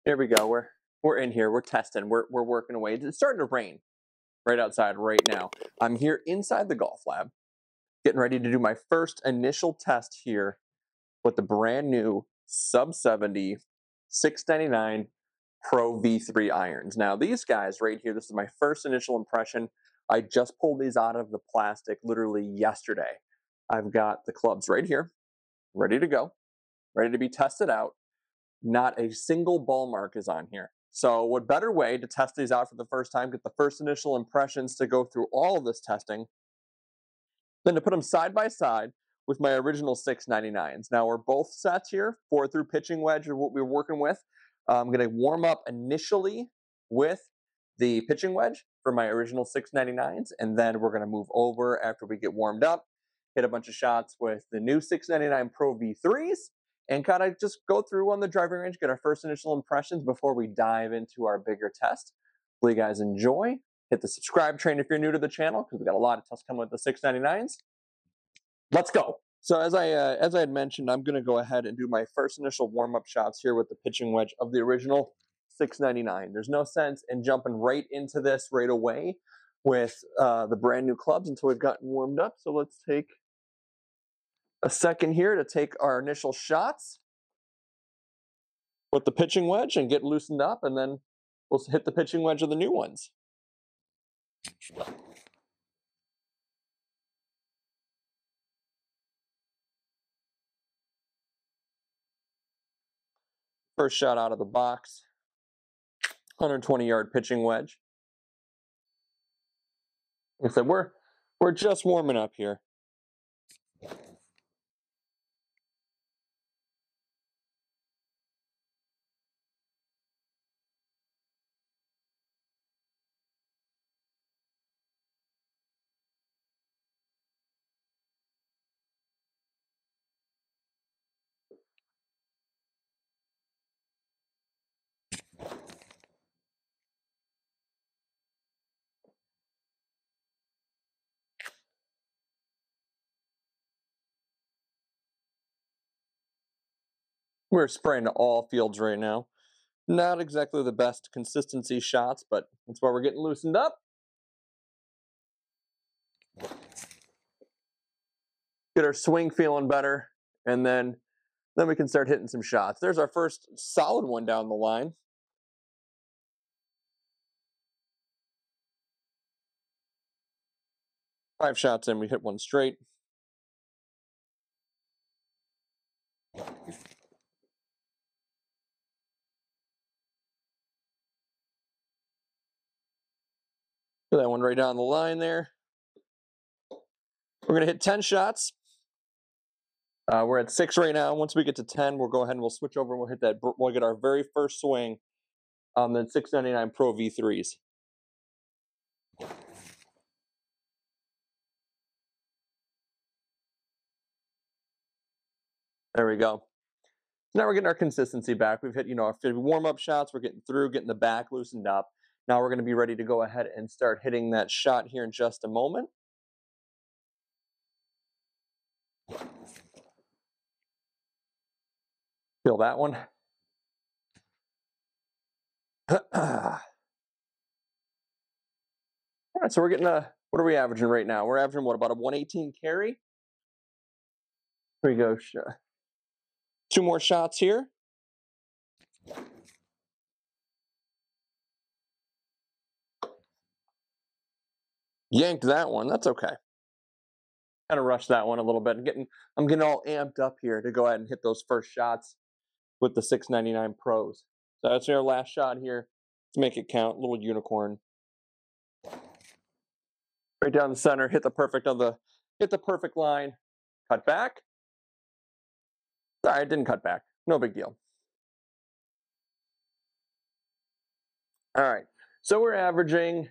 Here we go. We're in here. We're testing. We're working away. It's starting to rain right outside right now. I'm here inside the golf lab, getting ready to do my first initial test here with the brand new sub 70 699 Pro V3 irons. Now these guys right here, this is my first initial impression. I just pulled these out of the plastic literally yesterday. I've got the clubs right here, ready to go, ready to be tested out. Not a single ball mark is on here. So what better way to test these out for the first time, get the first initial impressions to go through all of this testing, than to put them side by side with my original 699s. Now we're both sets here, 4 through pitching wedge are what we're working with. I'm gonna warm up initially with the pitching wedge for my original 699s, and then we're gonna move over after we get warmed up, hit a bunch of shots with the new 699 Pro V3s, and kind of just go through on the driving range, get our first initial impressions before we dive into our bigger test. Hopefully you guys enjoy. Hit the subscribe train if you're new to the channel, because we got a lot of tests coming with the 699s. Let's go. So as I had mentioned, I'm going to go ahead and do my first initial warm-up shots here with the pitching wedge of the original 699. There's no sense in jumping right into this right away with the brand new clubs until we've gotten warmed up. So let's take a second here to take our initial shots with the pitching wedge and get loosened up, and then we'll hit the pitching wedge of the new ones. First shot out of the box, 120-yard pitching wedge. Like I said, we're just warming up here. We're spraying to all fields right now. Not exactly the best consistency shots, but that's why we're getting loosened up. Get our swing feeling better, and then we can start hitting some shots. There's our first solid one down the line. Five shots in, we hit one straight. Put that one right down the line there. We're going to hit 10 shots. We're at 6 right now. Once we get to 10, we'll go ahead and we'll switch over and we'll hit that. We'll get our very first swing on the 699 Pro V3s. There we go. Now we're getting our consistency back. We've hit, our warm-up shots. We're getting through, getting the back loosened up. Now we're going to be ready to go ahead and start hitting that shot here in just a moment. Feel that one. All right, so we're getting what are we averaging right now? We're averaging what, about a 118 carry? Here we go. 2 more shots here. Yanked that one. That's okay. Kind of rushed that one a little bit. I'm getting all amped up here to go ahead and hit those first shots with the 699 Pros. So that's our last shot here. Let's make it count. Little unicorn. Right down the center. Hit the perfect line. Cut back. Sorry, it didn't cut back. No big deal. All right. So we're averaging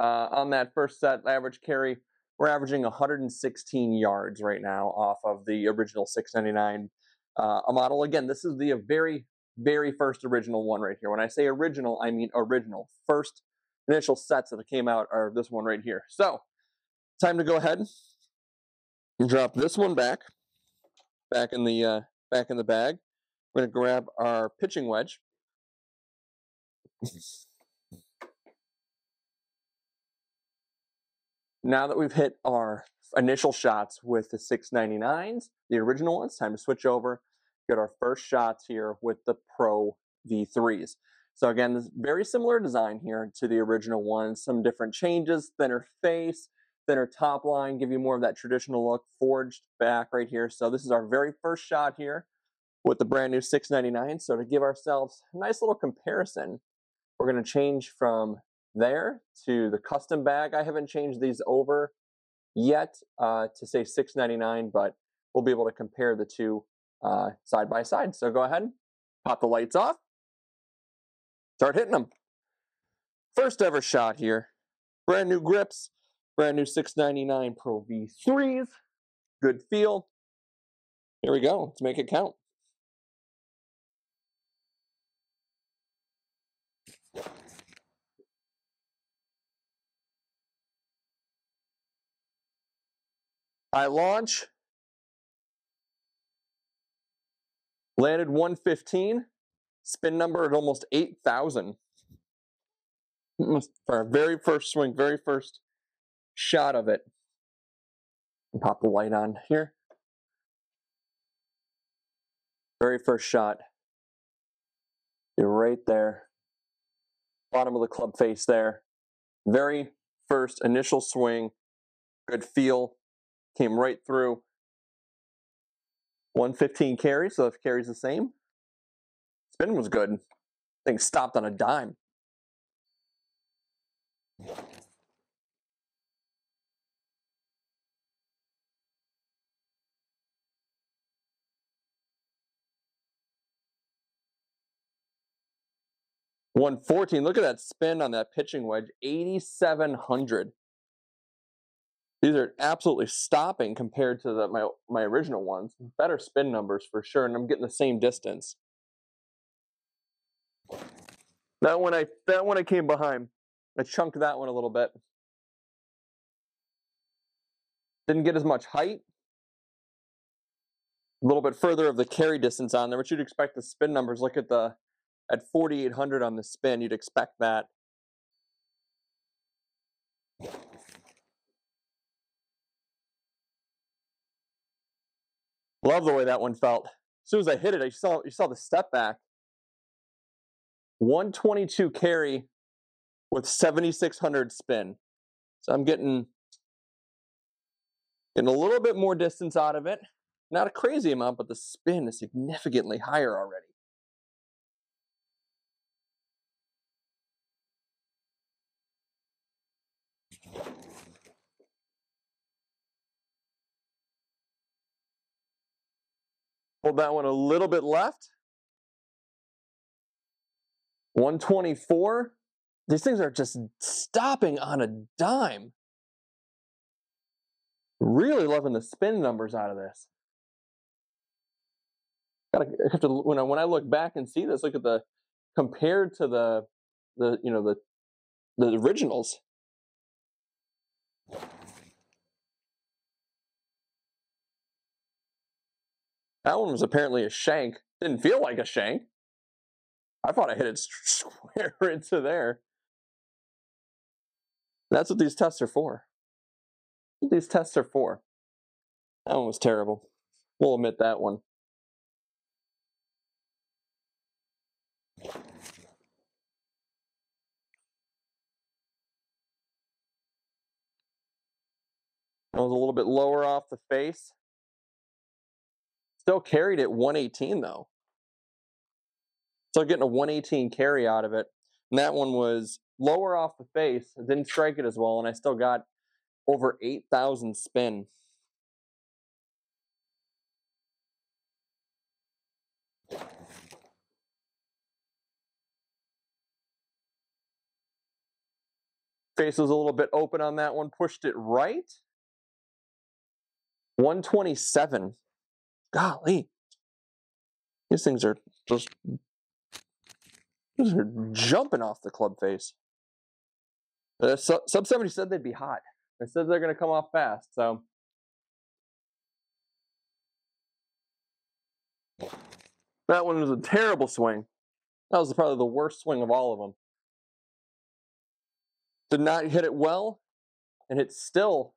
on that first set average carry. We're averaging 116 yards right now off of the original 699 model. Again, this is the very, very first original one right here. When I say original, I mean original. First initial sets that came out are this one right here. So, time to go ahead and drop this one back in the bag. We're going to grab our pitching wedge. Now that we've hit our initial shots with the 699s, the original ones, time to switch over, get our first shots here with the Pro V3s. So again, this very similar design here to the original ones, some different changes, thinner face, thinner top line, give you more of that traditional look, forged back right here. So this is our very first shot here with the brand new 699. So to give ourselves a nice little comparison, we're going to change from there to the custom bag. I haven't changed these over yet to say $6.99, but we'll be able to compare the two side by side. So go ahead, pop the lights off, start hitting them. First ever shot here, brand new grips, brand new 699 Pro V3s, good feel. Here we go, let's make it count. I launch, landed 115, spin number at almost 8,000. For our very first swing, very first shot of it. Pop the light on here. Very first shot. You're right there. Bottom of the club face there. Very first initial swing. Good feel. Came right through. 115 carry, so if carry's the same. Spin was good. Thing stopped on a dime. $114. Look at that spin on that pitching wedge. 8,700. These are absolutely stopping compared to my original ones. Better spin numbers for sure, and I'm getting the same distance. That one I came behind. I chunked that one a little bit. Didn't get as much height. A little bit further of the carry distance on there, but you'd expect the spin numbers. Look at at 4,800 on the spin. You'd expect that. Love the way that one felt. As soon as I hit it, you saw the step back. 122 carry with 7,600 spin. So I'm getting a little bit more distance out of it. Not a crazy amount, but the spin is significantly higher already. Hold that one a little bit left. 124. These things are just stopping on a dime. Really loving the spin numbers out of this. I have to, when I look back and see this, look at the compared to the originals. That one was apparently a shank. Didn't feel like a shank. I thought I hit it square into there. That's what these tests are for. That's what these tests are for. That one was terrible. We'll admit that one. That was a little bit lower off the face. Still carried at 118 though. Still getting a 118 carry out of it. And that one was lower off the face. It didn't strike it as well, and I still got over 8,000 spin. Face was a little bit open on that one. Pushed it right. 127. Golly. These things are just jumping off the club face. Sub 70 said they'd be hot. They said they're going to come off fast. So that one was a terrible swing. That was probably the worst swing of all of them. Did not hit it well, and it still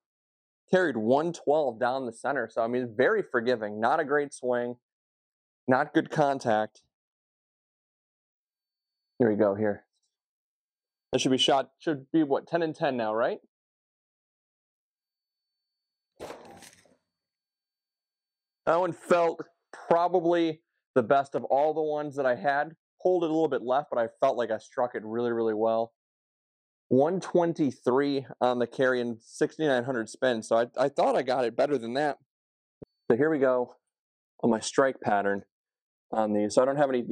carried 112 down the center. So, I mean, very forgiving. Not a great swing, not good contact. Here we go here. That should be shot, should be what, 10 and 10 now, right? That one felt probably the best of all the ones that I had. Pulled it a little bit left, but I felt like I struck it really, really well. 123 on the carry and 6,900 spin. So I thought I got it better than that. So here we go on my strike pattern on these. So I don't have any,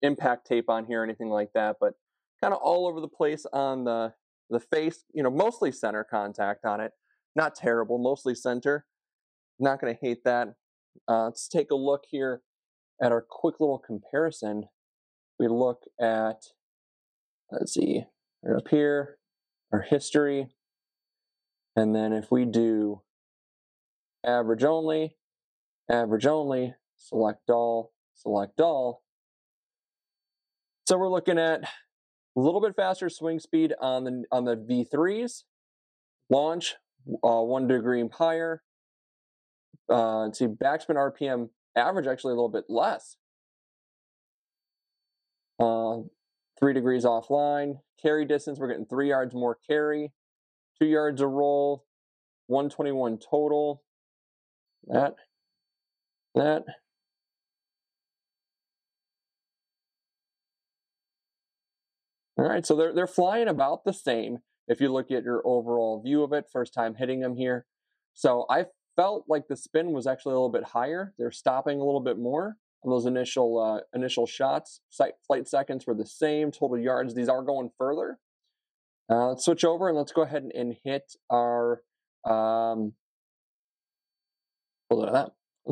impact tape on here or anything like that, but kind of all over the place on the face, mostly center contact on it. Not terrible, mostly center. Not going to hate that. Let's take a look here at our quick little comparison. We look at, let's see, right up here, our history. And then if we do average only, select all. So we're looking at a little bit faster swing speed on the V3s, launch 1 degree higher. Let's see, backspin RPM average actually a little bit less. 3 degrees offline. Carry distance, we're getting 3 yards more carry, 2 yards a roll, 121 total. That. All right, so they're flying about the same if you look at your overall view of it, first time hitting them here. So I felt like the spin was actually a little bit higher. They're stopping a little bit more on those initial shots. Flight seconds were the same, total yards. These are going further. Let's switch over and let's go ahead and hit our, let's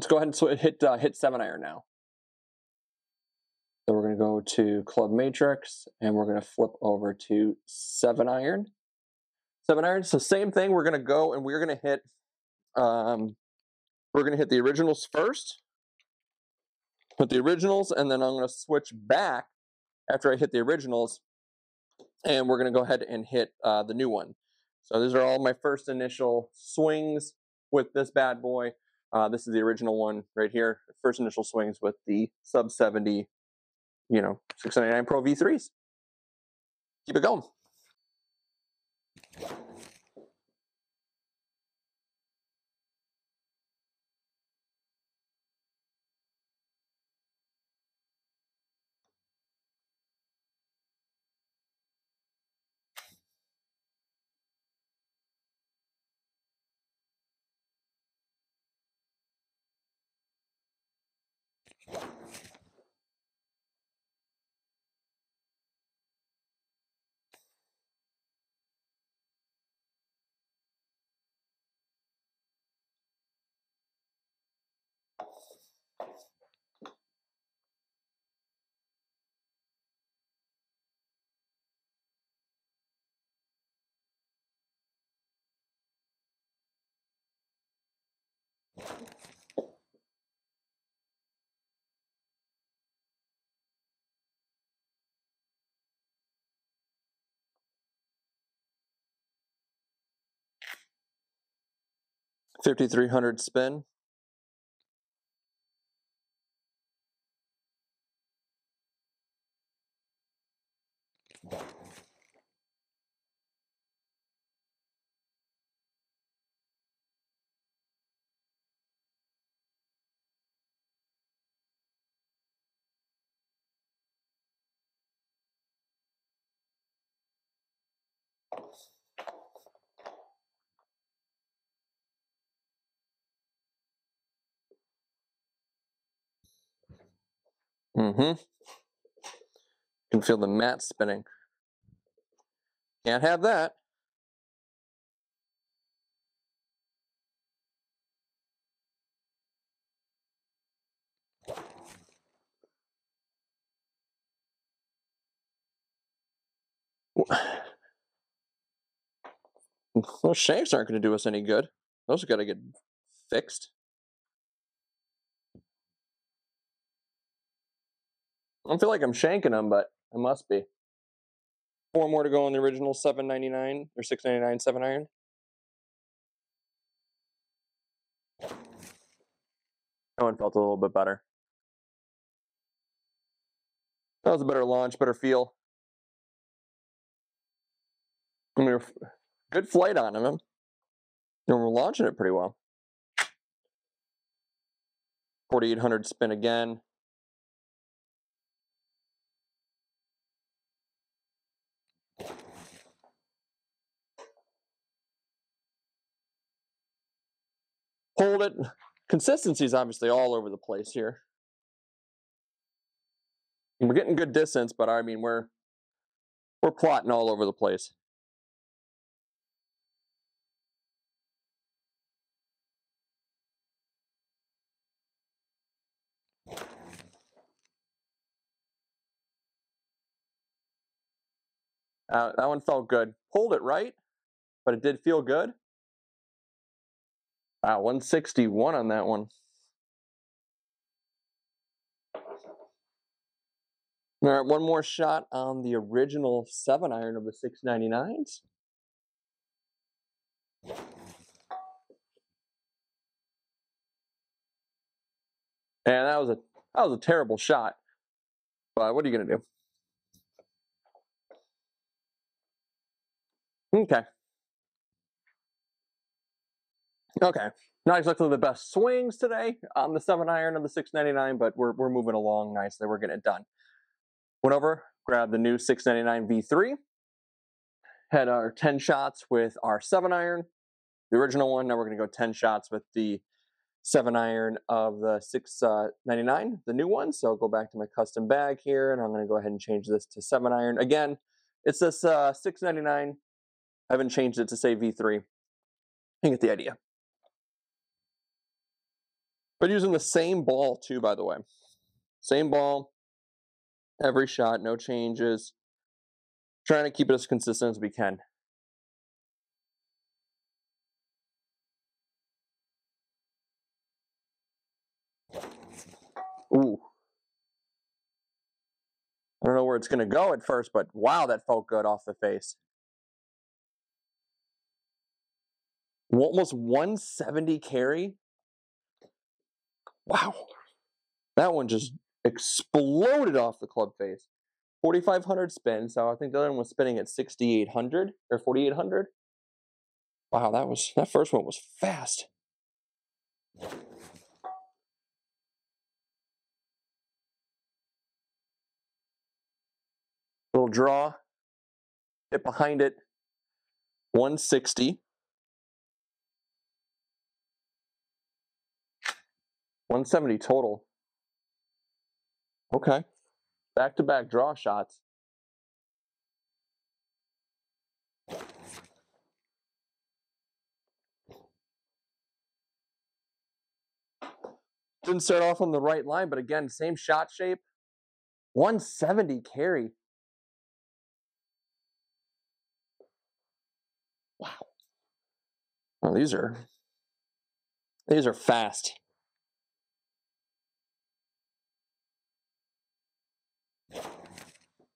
go ahead and hit 7-iron now. So we're going to go to Club Matrix, and we're going to flip over to 7-iron. 7-iron, so same thing. We're going to go and we're going to hit the originals first. Put the originals, and then I'm going to switch back after I hit the originals, and we're going to go ahead and hit the new one. So these are all my first initial swings with this bad boy. This is the original one right here. First initial swings with the sub 70. 699 Pro V3s. Keep it going. $5,300 spin. You can feel the mat spinning. Can't have that. Those shanks aren't going to do us any good. Those have got to get fixed. I don't feel like I'm shanking them, but I must be. 4 more to go on the original 799 or 699 7-iron. That one felt a little bit better. That was a better launch, better feel. I mean, good flight on him. And we're launching it pretty well. 4,800 spin again. Hold it. Consistency is obviously all over the place here. And we're getting good distance, but I mean we're plotting all over the place. That one felt good. Pulled it right, but it did feel good. Wow, 161 on that one. All right, one more shot on the original 7-iron of the 699s. And that was a terrible shot. But what are you gonna do? Okay. Okay. Not exactly the best swings today on the 7-iron of the 699, but we're moving along nicely. We're getting it done. Went over, grabbed the new 699 V3. Had our 10 shots with our 7-iron, the original one. Now we're going to go 10 shots with the 7-iron of the 699, the new one. So I'll go back to my custom bag here, and I'm going to go ahead and change this to 7-iron. Again, it's this 699. I haven't changed it to say V3. You get the idea. But using the same ball too, by the way. Same ball, every shot, no changes. Trying to keep it as consistent as we can. Ooh. I don't know where it's going to go at first, but wow, that felt good off the face. Almost 170 carry. Wow. That one just exploded off the club face. 4,500 spin, so I think the other one was spinning at 6,800 or 4,800. Wow, that first one was fast. Little draw, hit behind it, 160. 170 total. Okay. Back-to-back draw shots. Didn't start off on the right line, but again, same shot shape. 170 carry. Wow. Well, these are fast.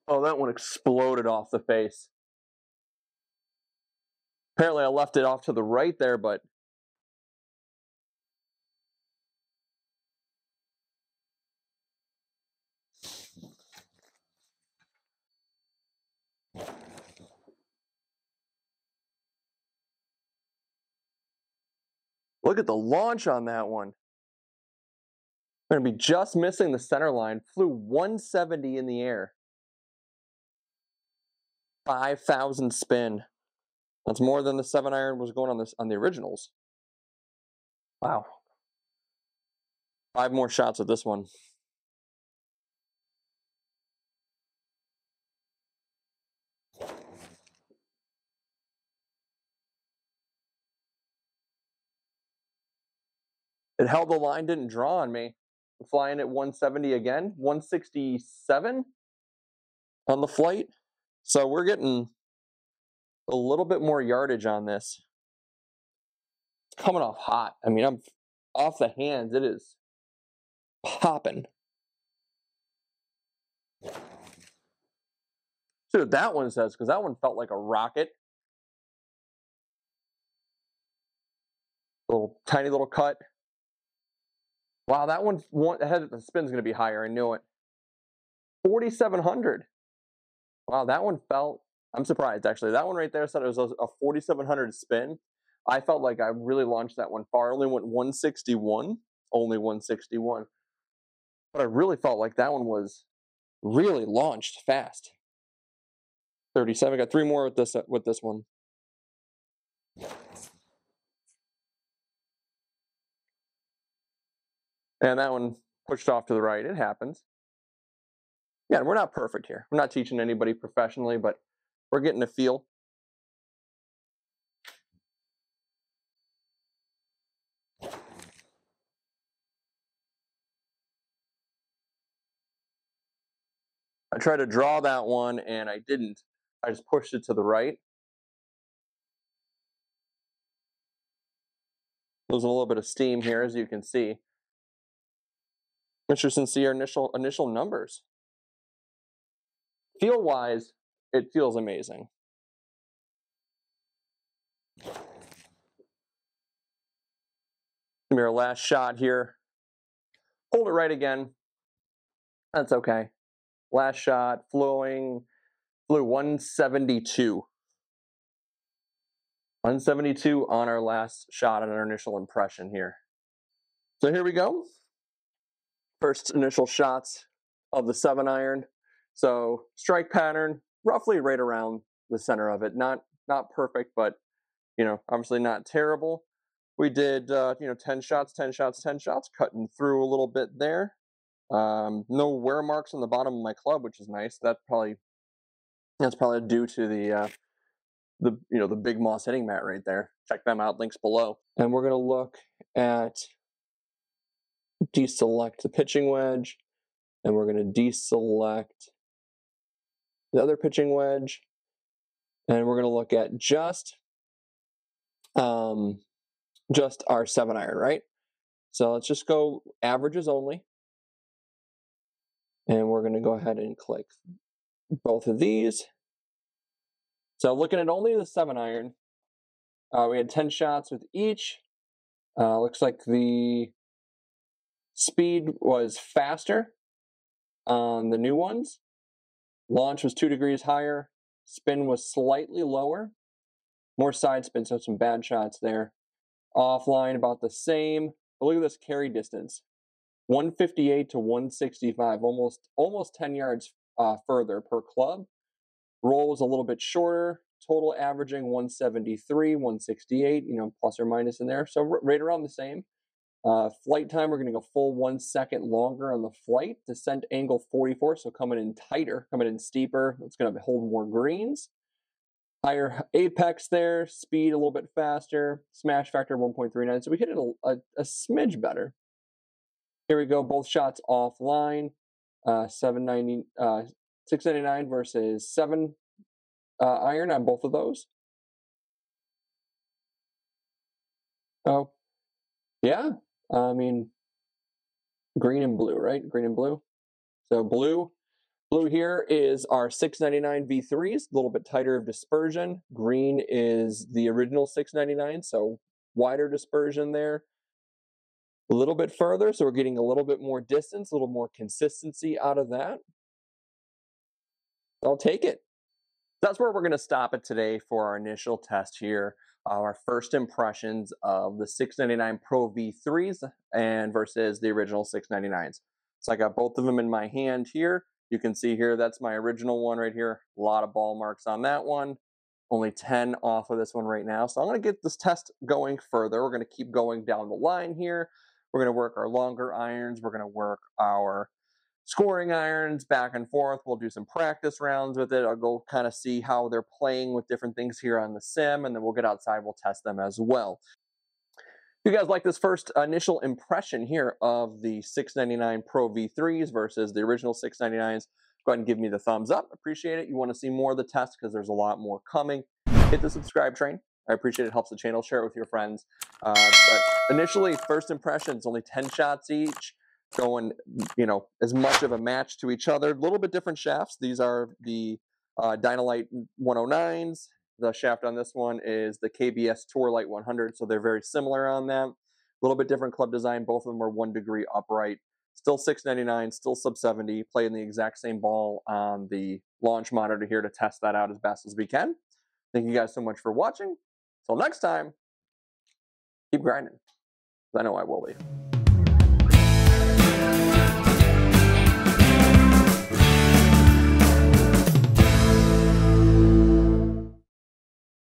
Oh, that one exploded off the face. Apparently I left it off to the right there, but look at the launch on that one. We're going to be just missing the center line. Flew 170 in the air. 5,000 spin. That's more than the 7-iron was going on the originals. Wow. 5 more shots with this one. It held the line, didn't draw on me. I'm flying at 170 again, 167 on the flight. So we're getting a little bit more yardage on this. It's coming off hot. I mean, I'm off the hands. It is popping. See what that one says, because that one felt like a rocket. Little tiny little cut. Wow, that one ahead the spin's going to be higher. I knew it. 4,700. Wow, that one felt. I'm surprised actually. That one right there said it was a 4,700 spin. I felt like I really launched that one far. I only went 161. Only 161. But I really felt like that one was really launched fast. 37. Got 3 more with this one. And that one pushed off to the right. It happens. Yeah, we're not perfect here. We're not teaching anybody professionally, but we're getting a feel. I tried to draw that one and I didn't. I just pushed it to the right. Losing a little bit of steam here, as you can see. Interesting to see our initial numbers. Feel-wise, it feels amazing. Give me our last shot here. Hold it right again. That's okay. Last shot, flew 172. 172 on our last shot on our initial impression here. So here we go. First initial shots of the 7-iron. So strike pattern, roughly right around the center of it. Not perfect, but obviously not terrible. We did 10 shots, 10 shots, 10 shots, cutting through a little bit there. No wear marks on the bottom of my club, which is nice. That's probably due to the Big Moss hitting mat right there. Check them out, links below. And we're gonna look at deselect the pitching wedge, and we're gonna deselect the other pitching wedge, and we're gonna look at just our 7-iron, right? So let's just go averages only. And we're gonna go ahead and click both of these. So looking at only the 7-iron, we had 10 shots with each. Looks like the speed was faster on the new ones. Launch was 2 degrees higher. Spin was slightly lower. More side spin, so some bad shots there. Offline about the same. But look at this carry distance. 158 to 165, almost 10 yards further per club. Roll was a little bit shorter, total averaging 173, 168, plus or minus in there. So right around the same. Flight time, we're going to go full 1 second longer on the flight. Descent angle 44, so coming in tighter, coming in steeper. It's going to hold more greens. Higher apex there, speed a little bit faster. Smash factor 1.39, so we hit it a smidge better. Here we go, both shots offline. 699 versus 7-iron on both of those. Oh, yeah. I mean, green and blue, right? Green and blue. So blue here is our 699 V3s, a little bit tighter of dispersion. Green is the original 699, so wider dispersion there. A little bit further, so we're getting a little bit more distance, a little more consistency out of that. I'll take it. That's where we're going to stop it today for our initial test here. Our first impressions of the 699 Pro V3s and versus the original 699s. So I got both of them in my hand here. You can see here, that's my original one right here. A lot of ball marks on that one. Only 10 off of this one right now. So I'm going to get this test going further. We're going to keep going down the line here. We're going to work our longer irons. We're going to work our scoring irons back and forth. We'll do some practice rounds with it. I'll go kind of see how they're playing with different things here on the sim, and then we'll get outside. We'll test them as well. If you guys like this first initial impression here of the 699 Pro V3s versus the original 699s, go ahead and give me the thumbs up. Appreciate it. You want to see more of the test because there's a lot more coming. Hit the subscribe train. I appreciate it. Helps the channel. Share it with your friends. But initially, first impressions, only 10 shots each. Going, as much of a match to each other. A little bit different shafts. These are the Dynalite 109s. The shaft on this one is the KBS Tourlite 100, so they're very similar on that. A little bit different club design. Both of them are 1 degree upright. Still $6.99, still sub 70. Playing the exact same ball on the launch monitor here to test that out as best as we can. Thank you guys so much for watching. Till next time, keep grinding. I know I will be.